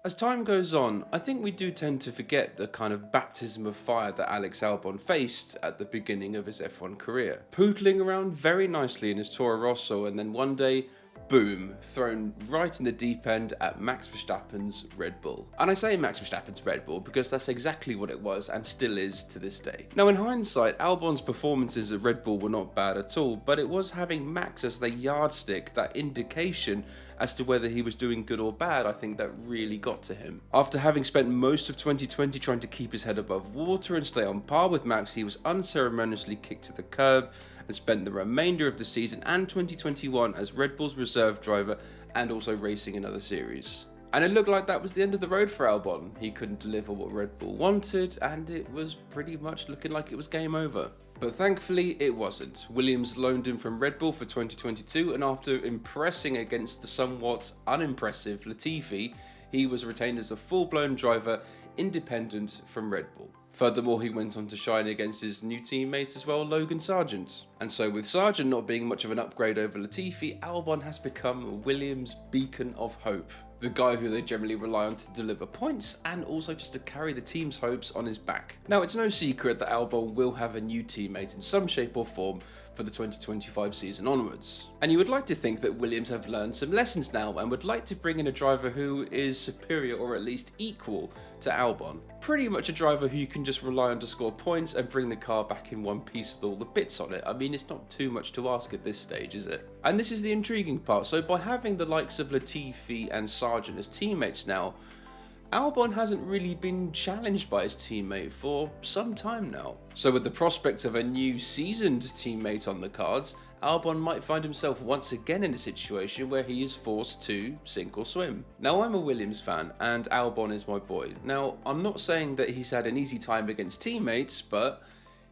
As time goes on, I think we do tend to forget the kind of baptism of fire that Alex Albon faced at the beginning of his F1 career. Poodling around very nicely in his Toro Rosso, and then one day, boom, thrown right in the deep end at Max Verstappen's Red Bull. And I say Max Verstappen's Red Bull because that's exactly what it was and still is to this day. Now in hindsight, Albon's performances at Red Bull were not bad at all, but it was having Max as the yardstick, that indication as to whether he was doing good or bad, I think that really got to him. After having spent most of 2020 trying to keep his head above water and stay on par with Max, he was unceremoniously kicked to the curb and spent the remainder of the season and 2021 as Red Bull's reserve driver and also racing in other series. And it looked like that was the end of the road for Albon. He couldn't deliver what Red Bull wanted, and it was pretty much looking like it was game over. But thankfully it wasn't. Williams loaned him from Red Bull for 2022, and after impressing against the somewhat unimpressive Latifi, he was retained as a full-blown driver, independent from Red Bull. Furthermore, he went on to shine against his new teammates as well, Logan Sargeant. And so with Sargeant not being much of an upgrade over Latifi, Albon has become Williams' beacon of hope. The guy who they generally rely on to deliver points and also just to carry the team's hopes on his back. Now it's no secret that Albon will have a new teammate in some shape or form for the 2025 season onwards. And you would like to think that Williams have learned some lessons now and would like to bring in a driver who is superior or at least equal to Albon. Pretty much a driver who you can just rely on to score points and bring the car back in one piece with all the bits on it. I mean, it's not too much to ask at this stage, is it? And this is the intriguing part. So by having the likes of Latifi and Sargeant as teammates now, Albon hasn't really been challenged by his teammate for some time now. So with the prospect of a new seasoned teammate on the cards, Albon might find himself once again in a situation where he is forced to sink or swim. Now I'm a Williams fan and Albon is my boy. Now I'm not saying that he's had an easy time against teammates, but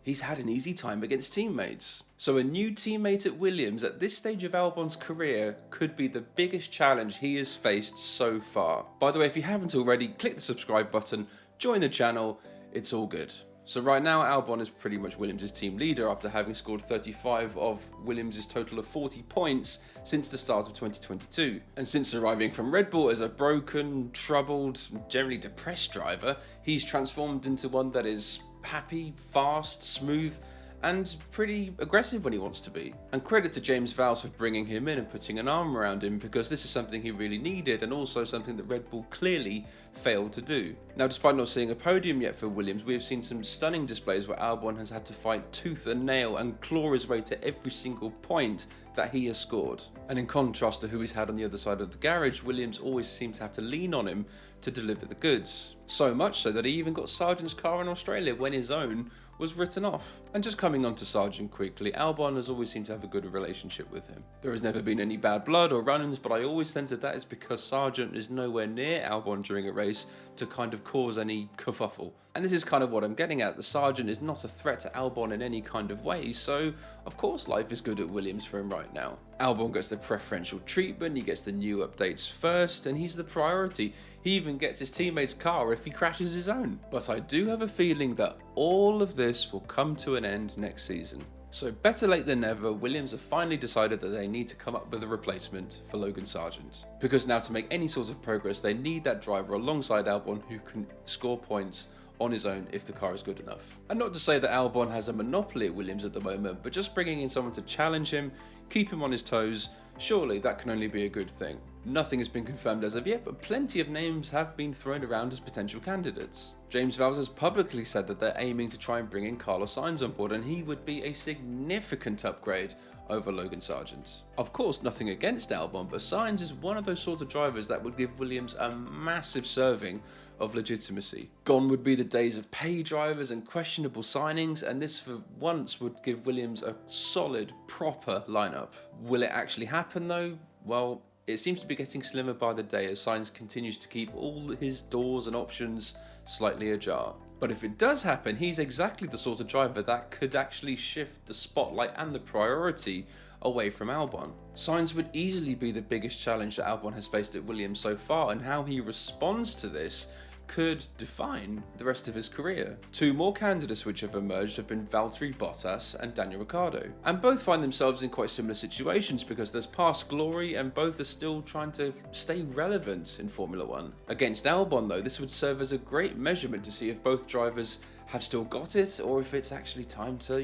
he's had an easy time against teammates. So a new teammate at Williams at this stage of Albon's career could be the biggest challenge he has faced so far. By the way, if you haven't already, click the subscribe button, join the channel, it's all good. So right now Albon is pretty much Williams' team leader after having scored 35 of Williams' total of 40 points since the start of 2022. And since arriving from Red Bull as a broken, troubled, generally depressed driver, he's transformed into one that is happy, fast, smooth, and pretty aggressive when he wants to be. And credit to James Vowles for bringing him in and putting an arm around him, because this is something he really needed and also something that Red Bull clearly failed to do. Now, despite not seeing a podium yet for Williams, we have seen some stunning displays where Albon has had to fight tooth and nail and claw his way to every single point that he has scored. And in contrast to who he's had on the other side of the garage, Williams always seems to have to lean on him to deliver the goods. So much so that he even got Sargeant's car in Australia when his own was written off. And just coming on to Sargeant quickly, Albon has always seemed to have a good relationship with him. There has never been any bad blood or run-ins, but I always sense that is because Sargeant is nowhere near Albon during a race to kind of cause any kerfuffle. And this is kind of what I'm getting at. The Sargeant is not a threat to Albon in any kind of way, so of course life is good at Williams for him right now. Albon gets the preferential treatment, he gets the new updates first, and he's the priority. He even gets his teammate's car if he crashes his own. But I do have a feeling that all of this will come to an end next season. So better late than never, Williams have finally decided that they need to come up with a replacement for Logan Sargeant. Because now to make any sort of progress, they need that driver alongside Albon who can score points on his own if the car is good enough. And not to say that Albon has a monopoly at Williams at the moment, but just bringing in someone to challenge him, keep him on his toes, surely that can only be a good thing. Nothing has been confirmed as of yet, but plenty of names have been thrown around as potential candidates. James Vowles has publicly said that they're aiming to try and bring in Carlos Sainz on board, and he would be a significant upgrade over Logan Sargeant. Of course, nothing against Albon, but Sainz is one of those sort of drivers that would give Williams a massive serving of legitimacy. Gone would be the days of pay drivers and questionable signings, and this for once would give Williams a solid, proper lineup. Will it actually happen though? Well, it seems to be getting slimmer by the day as Sainz continues to keep all his doors and options slightly ajar. But if it does happen, he's exactly the sort of driver that could actually shift the spotlight and the priority away from Albon. Sainz would easily be the biggest challenge that Albon has faced at Williams so far, and how he responds to this could define the rest of his career. Two more candidates which have emerged have been Valtteri Bottas and Daniel Ricciardo, and both find themselves in quite similar situations because there's past glory and both are still trying to stay relevant in Formula 1. Against Albon though, this would serve as a great measurement to see if both drivers have still got it or if it's actually time to,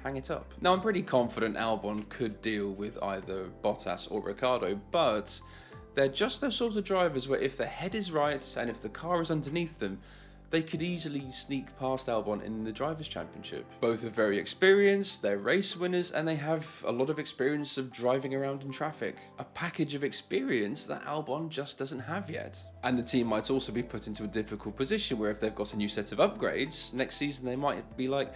hang it up. Now I'm pretty confident Albon could deal with either Bottas or Ricciardo, but they're just those sorts of drivers where if the head is right and if the car is underneath them, they could easily sneak past Albon in the Drivers' Championship. Both are very experienced, they're race winners, and they have a lot of experience of driving around in traffic. A package of experience that Albon just doesn't have yet. And the team might also be put into a difficult position where if they've got a new set of upgrades, next season they might be like,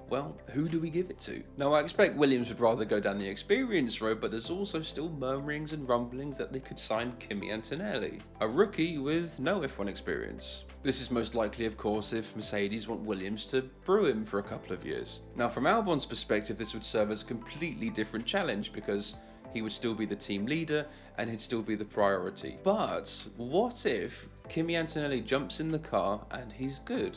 well, who do we give it to? Now, I expect Williams would rather go down the experience road, but there's also still murmurings and rumblings that they could sign Kimi Antonelli, a rookie with no F1 experience. This is most likely, of course, if Mercedes want Williams to brew him for a couple of years. Now, from Albon's perspective, this would serve as a completely different challenge because he would still be the team leader and he'd still be the priority. But what if Kimi Antonelli jumps in the car and he's good?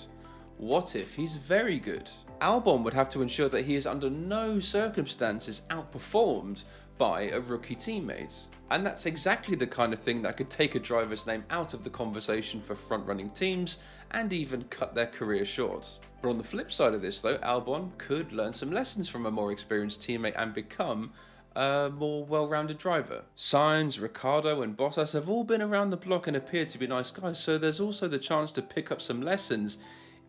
What if he's very good? Albon would have to ensure that he is under no circumstances outperformed by a rookie teammate. And that's exactly the kind of thing that could take a driver's name out of the conversation for front-running teams and even cut their career short. But on the flip side of this though, Albon could learn some lessons from a more experienced teammate and become a more well-rounded driver. Sainz, Ricciardo and Bottas have all been around the block and appear to be nice guys, so there's also the chance to pick up some lessons,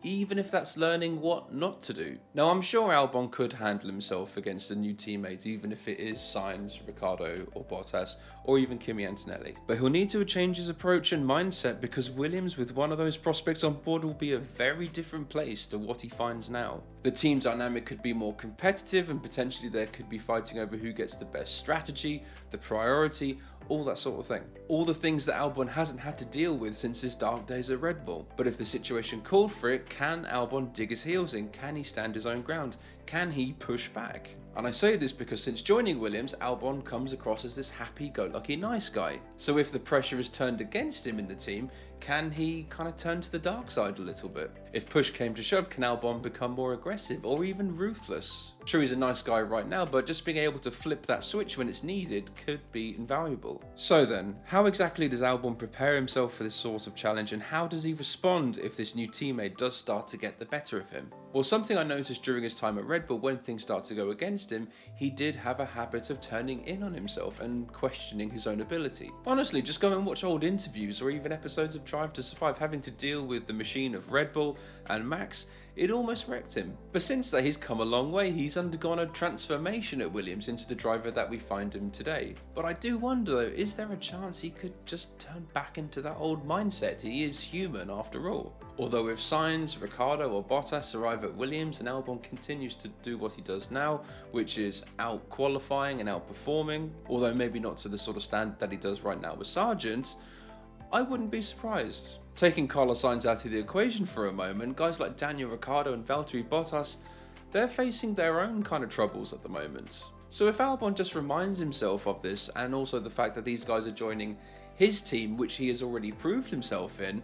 even if that's learning what not to do. Now, I'm sure Albon could handle himself against a new teammate, even if it is Sainz, Ricciardo or Bottas, or even Kimi Antonelli. But he'll need to change his approach and mindset because Williams, with one of those prospects on board, will be a very different place to what he finds now. The team dynamic could be more competitive and potentially there could be fighting over who gets the best strategy, the priority, all that sort of thing. All the things that Albon hasn't had to deal with since his dark days at Red Bull. But if the situation called for it, can Albon dig his heels in? Can he stand his own ground? Can he push back? And I say this because since joining Williams, Albon comes across as this happy-go-lucky nice guy. So if the pressure is turned against him in the team, can he kind of turn to the dark side a little bit? If push came to shove, can Albon become more aggressive or even ruthless? Sure, he's a nice guy right now, but just being able to flip that switch when it's needed could be invaluable. So then, how exactly does Albon prepare himself for this sort of challenge, and how does he respond if this new teammate does start to get the better of him? Well, something I noticed during his time at Red Bull, when things start to go against him, he did have a habit of turning in on himself and questioning his own ability. Honestly, just go and watch old interviews or even episodes of Drive to Survive. Having to deal with the machine of Red Bull and Max, it almost wrecked him. But since that, he's come a long way. He's undergone a transformation at Williams into the driver that we find him today. But I do wonder though, is there a chance he could just turn back into that old mindset? He is human after all. Although if Sainz, Ricciardo or Bottas arrive at Williams and Albon continues to do what he does now, which is out-qualifying and outperforming, although maybe not to the sort of standard that he does right now with Sargeant, I wouldn't be surprised. Taking Carlos Sainz out of the equation for a moment, guys like Daniel Ricciardo and Valtteri Bottas, they're facing their own kind of troubles at the moment. So if Albon just reminds himself of this, and also the fact that these guys are joining his team, which he has already proved himself in,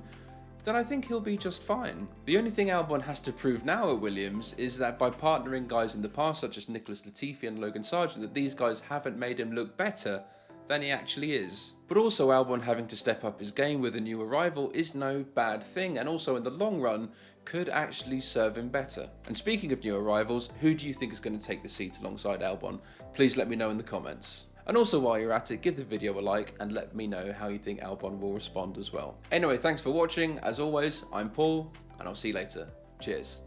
then I think he'll be just fine. The only thing Albon has to prove now at Williams is that by partnering guys in the past, such as Nicholas Latifi and Logan Sargeant, that these guys haven't made him look better than he actually is. But also Albon having to step up his game with a new arrival is no bad thing, and also in the long run could actually serve him better. And speaking of new arrivals, who do you think is going to take the seat alongside Albon? Please let me know in the comments. And also while you're at it, give the video a like and let me know how you think Albon will respond as well. Anyway, thanks for watching. As always, I'm Paul and I'll see you later. Cheers.